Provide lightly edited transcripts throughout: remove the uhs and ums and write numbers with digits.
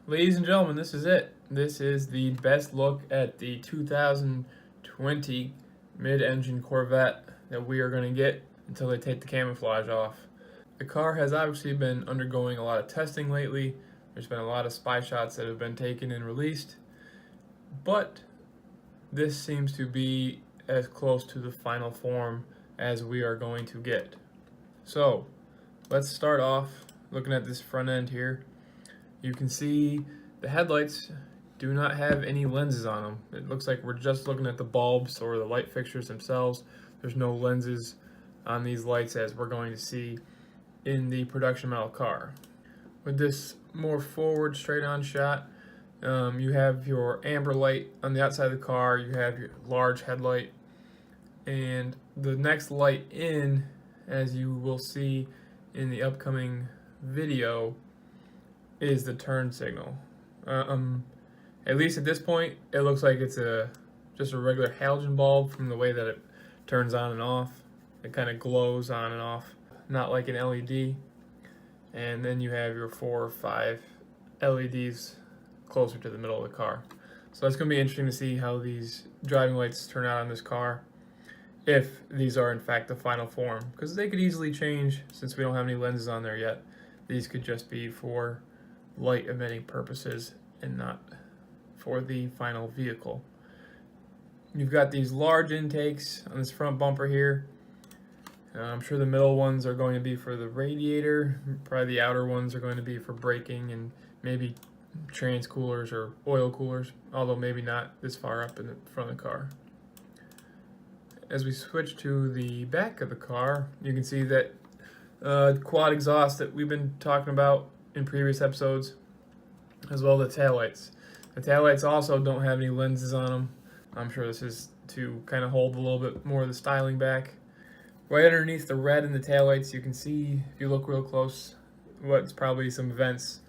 Ladies and gentlemen, this is it. This is the best look at the 2020 Mid Engine Corvette that we are going to get until they take the camouflage off. The car has obviously been undergoing a lot of testing lately. There's been a lot of spy shots that have been taken and released, but this seems to be as close to the final form as we are going to get. So let's start off looking at this front end here. You can see the headlights do not have any lenses on them. It looks like we're just looking at the bulbs or the light fixtures themselves. There's no lenses on these lights as we're going to see in the production model car. With this more forward straight on shot, you have your amber light on the outside of the car, you have your large headlight, and the next light in, as you will see in the upcoming video, is the turn signal. At least at this point, it looks like it's just a regular halogen bulb from the way that it turns on and off. It kind of glows on and off, not like an LED. And then you have your 4 or 5 LEDs closer to the middle of the car. So it's going to be interesting to see how these driving lights turn out on this car, if these are in fact the final form, because they could easily change since we don't have any lenses on there yet. These could just be for light emitting purposes and not for the final vehicle. You've got these large intakes on this front bumper here. I'm sure the middle ones are going to be for the radiator. Probably the outer ones are going to be for braking and maybe trans coolers or oil coolers, although maybe not this far up in the front of the car. As we switch to the back of the car, you can see that quad exhaust that we've been talking about in previous episodes, as well as the taillights. The taillights also don't have any lenses on them. I'm sure this is to kind of hold a little bit more of the styling back. Right underneath the red in the taillights, you can see, if you look real close, what's probably some vents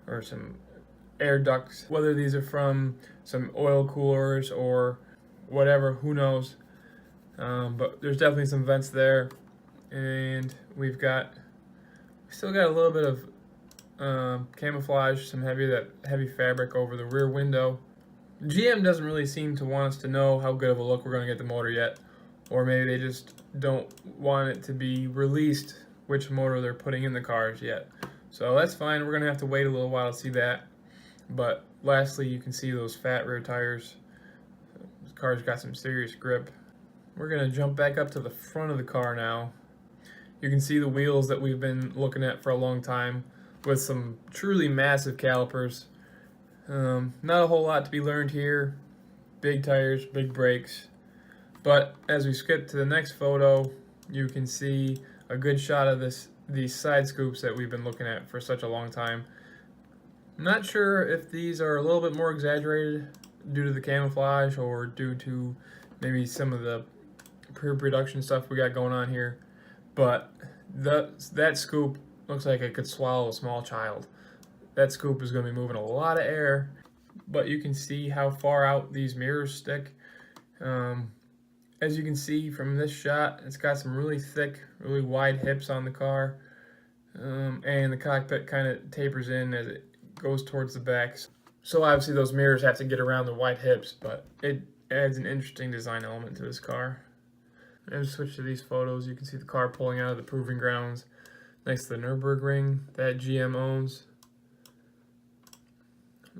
or some air ducts. Whether these are from some oil coolers or whatever, who knows. But there's definitely some vents there. And we still got a little bit of camouflage, some heavy fabric over the rear window. GM doesn't really seem to want us to know how good of a look we're going to get the motor yet, or maybe they just don't want it to be released which motor they're putting in the cars yet. So that's fine, we're going to have to wait a little while to see that. But lastly, you can see those fat rear tires. This car's got some serious grip. We're going to jump back up to the front of the car now. You can see the wheels that we've been looking at for a long time, with some truly massive calipers. Not a whole lot to be learned here. Big tires, big brakes. But as we skip to the next photo, you can see a good shot of these side scoops that we've been looking at for such a long time. I'm not sure if these are a little bit more exaggerated due to the camouflage or due to maybe some of the pre-production stuff we got going on here. But that scoop looks like it could swallow a small child. That scoop is going to be moving a lot of air, but you can see how far out these mirrors stick. As you can see from this shot, it's got some really thick, really wide hips on the car, and the cockpit kind of tapers in as it goes towards the back. So obviously those mirrors have to get around the wide hips, but it adds an interesting design element to this car. As we switch to these photos, you can see the car pulling out of the proving grounds next to the Nurburgring that GM owns.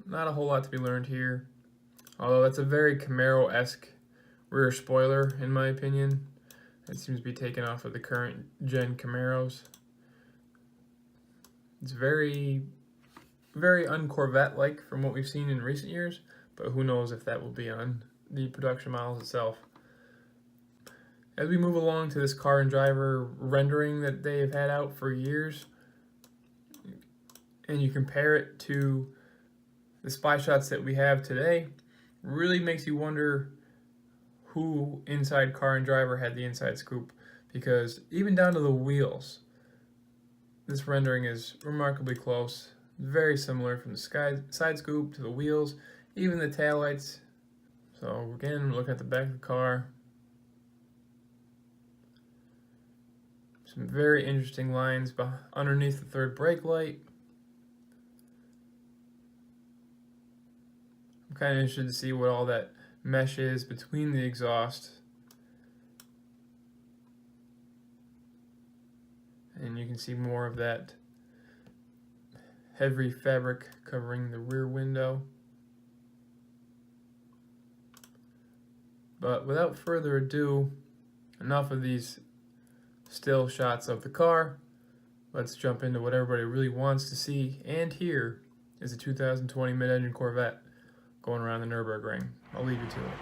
Not a whole lot to be learned here, although that's a very Camaro-esque rear spoiler in my opinion. It seems to be taken off of the current gen Camaros. It's very, very un-Corvette-like from what we've seen in recent years, but who knows if that will be on the production models itself. As we move along to this car and driver rendering that they have had out for years, and you compare it to the spy shots that we have today, really makes you wonder who inside car and driver had the inside scoop, because even down to the wheels, this rendering is remarkably close. Very similar from the side scoop to the wheels, even the taillights. So again, looking at the back of the car, some very interesting lines underneath the third brake light. I'm kind of interested to see what all that mesh is between the exhaust. And you can see more of that heavy fabric covering the rear window. But without further ado, enough of these still shots of the car. Let's jump into what everybody really wants to see and hear is a 2020 mid-engine Corvette going around the Nurburgring. I'll leave you to it.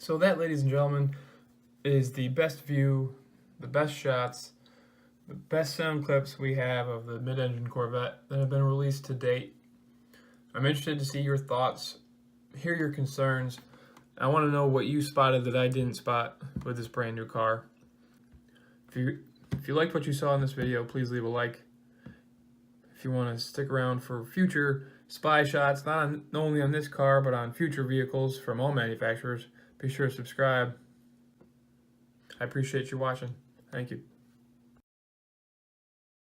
So that, ladies and gentlemen, is the best view, the best shots, the best sound clips we have of the mid-engine Corvette that have been released to date. I'm interested to see your thoughts, hear your concerns. I want to know what you spotted that I didn't spot with this brand new car. If you liked what you saw in this video, please leave a like. If you want to stick around for future spy shots, not only on this car, but on future vehicles from all manufacturers, be sure to subscribe. I appreciate you watching. Thank you.